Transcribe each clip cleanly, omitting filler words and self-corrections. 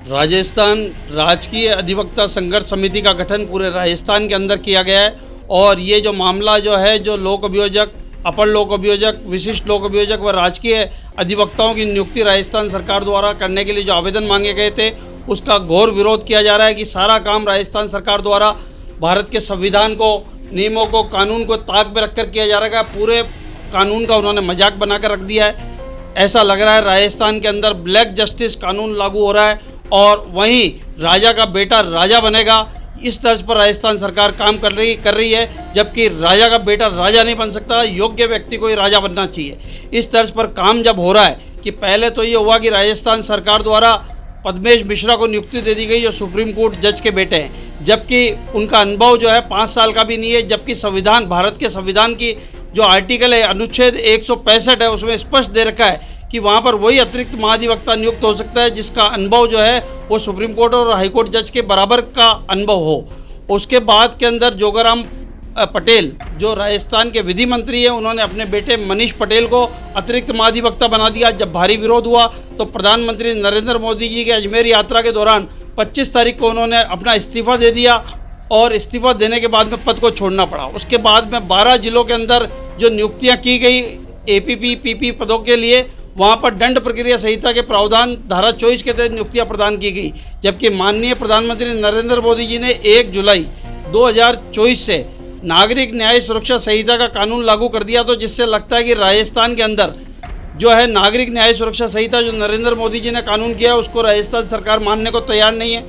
राजस्थान राजकीय अधिवक्ता संघर्ष समिति का गठन पूरे राजस्थान के अंदर किया गया है और ये जो मामला जो है जो लोक अभियोजक, अपर लोक अभियोजक, विशिष्ट लोक अभियोजक व राजकीय अधिवक्ताओं की नियुक्ति राजस्थान सरकार द्वारा करने के लिए जो आवेदन मांगे गए थे उसका घोर विरोध किया जा रहा है कि सारा काम राजस्थान सरकार द्वारा भारत के संविधान को, नियमों को, कानून को ताक में रखकर किया जा रहा है। पूरे कानून का उन्होंने मजाक बनाकर रख दिया है। ऐसा लग रहा है राजस्थान के अंदर ब्लैक जस्टिस कानून लागू हो रहा है और वहीं राजा का बेटा राजा बनेगा, इस तर्ज पर राजस्थान सरकार काम कर रही है, जबकि राजा का बेटा राजा नहीं बन सकता, योग्य व्यक्ति को ही राजा बनना चाहिए। इस तर्ज पर काम जब हो रहा है कि पहले तो ये हुआ कि राजस्थान सरकार द्वारा पद्मेश मिश्रा को नियुक्ति दे दी गई जो सुप्रीम कोर्ट जज के बेटे हैं, जबकि उनका अनुभव जो है 5 साल का भी नहीं है, जबकि संविधान, भारत के संविधान की जो आर्टिकल है, अनुच्छेद 165 है, उसमें स्पष्ट दे रखा है कि वहाँ पर वही अतिरिक्त महाधिवक्ता नियुक्त हो सकता है जिसका अनुभव जो है वो सुप्रीम कोर्ट और हाईकोर्ट जज के बराबर का अनुभव हो। उसके बाद के अंदर जोगाराम पटेल जो राजस्थान के विधि मंत्री हैं, उन्होंने अपने बेटे मनीष पटेल को अतिरिक्त महाधिवक्ता बना दिया। जब भारी विरोध हुआ तो प्रधानमंत्री नरेंद्र मोदी जी के अजमेर यात्रा के दौरान 25 तारीख को उन्होंने अपना इस्तीफा दे दिया और इस्तीफा देने के बाद में पद को छोड़ना पड़ा। उसके बाद में 12 जिलों के अंदर जो नियुक्तियाँ की गई APP PP पदों के लिए, वहाँ पर दंड प्रक्रिया संहिता के प्रावधान धारा 24 के तहत नियुक्तियाँ प्रदान की गई, जबकि माननीय प्रधानमंत्री नरेंद्र मोदी जी ने 1 जुलाई 2024 से नागरिक न्याय सुरक्षा संहिता का कानून लागू कर दिया। तो जिससे लगता है कि राजस्थान के अंदर जो है नागरिक न्याय सुरक्षा संहिता जो नरेंद्र मोदी जी ने कानून किया है उसको राजस्थान सरकार मानने को तैयार नहीं है।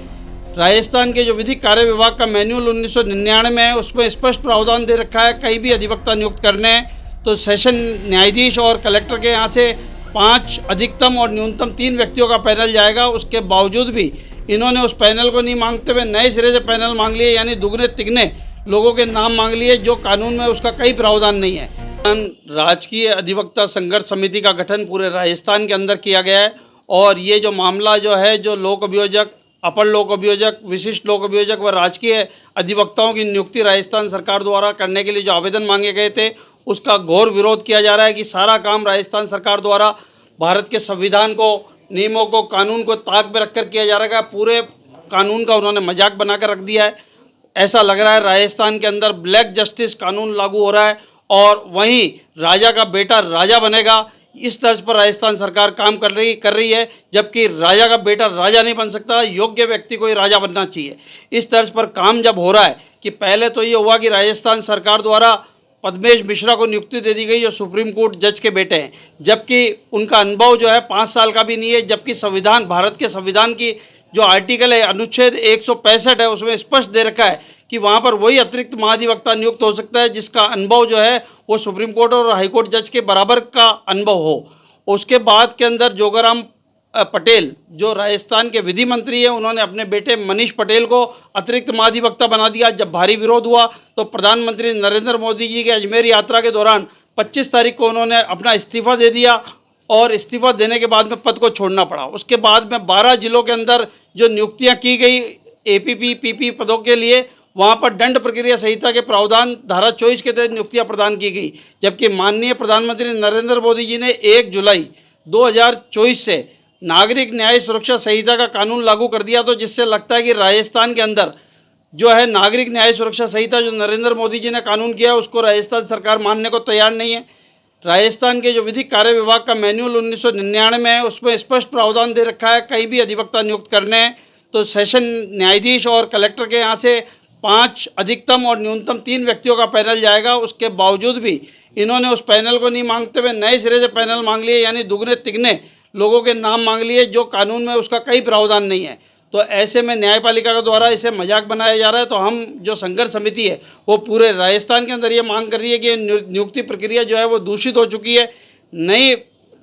राजस्थान के जो विधिक कार्य विभाग का मैनुअल 1999 है, उसमें स्पष्ट प्रावधान दे रखा है कहीं भी अधिवक्ता नियुक्त करने हैं तो सेशन न्यायाधीश और कलेक्टर के यहाँ से 5 अधिकतम और न्यूनतम 3 व्यक्तियों का पैनल जाएगा। उसके बावजूद भी इन्होंने उस पैनल को नहीं मांगते हुए नए सिरे से पैनल मांग लिए, यानी दुगने तिगने लोगों के नाम मांग लिए जो कानून में उसका कई प्रावधान नहीं है। राजकीय अधिवक्ता संघर्ष समिति का गठन पूरे राजस्थान के अंदर किया गया है और ये जो मामला जो है जो लोक अभियोजक, अपर लोक अभियोजक, विशिष्ट लोक अभियोजक व राजकीय अधिवक्ताओं की नियुक्ति राजस्थान सरकार द्वारा करने के लिए जो आवेदन मांगे गए थे उसका घोर विरोध किया जा रहा है कि सारा काम राजस्थान सरकार द्वारा भारत के संविधान को, नियमों को, कानून को ताक में रखकर किया जा रहा है। पूरे कानून का उन्होंने मजाक बनाकर रख दिया है। ऐसा लग रहा है राजस्थान के अंदर ब्लैक जस्टिस कानून लागू हो रहा है और वहीं राजा का बेटा राजा बनेगा, इस तर्ज पर राजस्थान सरकार काम कर रही है, जबकि राजा का बेटा राजा नहीं बन सकता, योग्य व्यक्ति को ही राजा बनना चाहिए। इस तर्ज पर काम जब हो रहा है कि पहले तो ये हुआ कि राजस्थान सरकार द्वारा पद्मेश मिश्रा को नियुक्ति दे दी गई जो सुप्रीम कोर्ट जज के बेटे हैं, जबकि उनका अनुभव जो है 5 साल का भी नहीं है, जबकि संविधान, भारत के संविधान की जो आर्टिकल है, अनुच्छेद 165 है, उसमें स्पष्ट दे रखा है कि वहाँ पर वही अतिरिक्त महाधिवक्ता नियुक्त हो सकता है जिसका अनुभव जो है वो सुप्रीम कोर्ट और हाईकोर्ट जज के बराबर का अनुभव हो। उसके बाद के अंदर जोगाराम पटेल जो राजस्थान के विधि मंत्री हैं, उन्होंने अपने बेटे मनीष पटेल को अतिरिक्त महाधिवक्ता बना दिया। जब भारी विरोध हुआ तो प्रधानमंत्री नरेंद्र मोदी जी के अजमेर यात्रा के दौरान 25 तारीख को उन्होंने अपना इस्तीफा दे दिया और इस्तीफा देने के बाद में पद को छोड़ना पड़ा। उसके बाद में 12 जिलों के अंदर जो नियुक्तियाँ की गई APP PP पदों के लिए, वहाँ पर दंड प्रक्रिया संहिता के प्रावधान धारा 24 के तहत नियुक्तियाँ प्रदान की गई, जबकि माननीय प्रधानमंत्री नरेंद्र मोदी जी ने 1 जुलाई 2024 से नागरिक न्याय सुरक्षा संहिता का कानून लागू कर दिया। तो जिससे लगता है कि राजस्थान के अंदर जो है नागरिक न्याय सुरक्षा संहिता जो नरेंद्र मोदी जी ने कानून किया है उसको राजस्थान सरकार मानने को तैयार नहीं है। राजस्थान के जो विधिक कार्य विभाग का मैनुअल 1999 है, उसमें स्पष्ट प्रावधान दे रखा है कहीं भी अधिवक्ता नियुक्त करने हैं तो सेशन न्यायाधीश और कलेक्टर के यहाँ से 5 अधिकतम और न्यूनतम 3 व्यक्तियों का पैनल जाएगा। उसके बावजूद भी इन्होंने उस पैनल को नहीं मांगते हुए नए सिरे से पैनल मांग लिए, यानी दुगने तिगने लोगों के नाम मांग लिए जो कानून में उसका कई प्रावधान नहीं है। तो ऐसे में न्यायपालिका के द्वारा इसे मजाक बनाया जा रहा है। तो हम जो संघर्ष समिति है वो पूरे राजस्थान के अंदर ये मांग कर रही है कि नियुक्ति प्रक्रिया जो है वो दूषित हो चुकी है। नई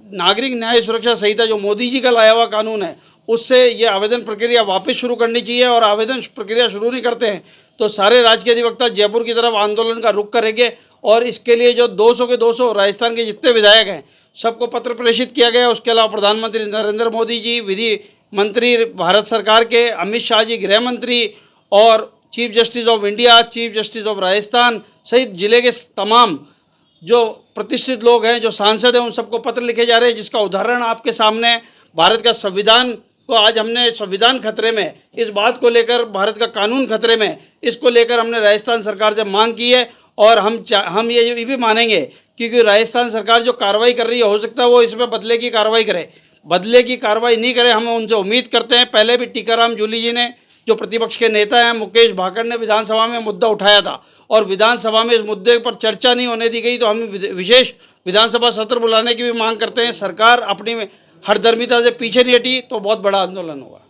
नागरिक न्याय सुरक्षा संहिता जो मोदी जी का लाया हुआ कानून है उससे ये आवेदन प्रक्रिया वापस शुरू करनी चाहिए और आवेदन प्रक्रिया शुरू नहीं करते हैं तो सारे राजकीय अधिवक्ता जयपुर की तरफ आंदोलन का रुख करेंगे और इसके लिए जो 200 के 200 राजस्थान के जितने विधायक हैं सबको पत्र प्रेषित किया गया। उसके अलावा प्रधानमंत्री नरेंद्र मोदी जी, विधि मंत्री भारत सरकार के अमित शाह जी, गृह मंत्री और chief justice of India, chief justice of Rajasthan सहित जिले के तमाम जो प्रतिष्ठित लोग हैं, जो सांसद हैं, उन सबको पत्र लिखे जा रहे हैं, जिसका उदाहरण आपके सामने है। भारत का संविधान तो आज हमने संविधान खतरे में, इस बात को लेकर भारत का कानून खतरे में, इसको लेकर हमने राजस्थान सरकार से मांग की है। और हम ये भी मानेंगे क्योंकि राजस्थान सरकार जो कार्रवाई कर रही है, हो सकता है वो इसमें बदले की कार्रवाई करे, बदले की कार्रवाई नहीं करे। हम उनसे उम्मीद करते हैं। पहले भी टीकाराम जूली जी ने, जो प्रतिपक्ष के नेता हैं, मुकेश भाकड़ ने विधानसभा में मुद्दा उठाया था और विधानसभा में इस मुद्दे पर चर्चा नहीं होने दी गई, तो हम विशेष विधानसभा सत्र बुलाने की भी मांग करते हैं। सरकार अपनी हरदर्मिता से पीछे नहीं हटी तो बहुत बड़ा आंदोलन होगा।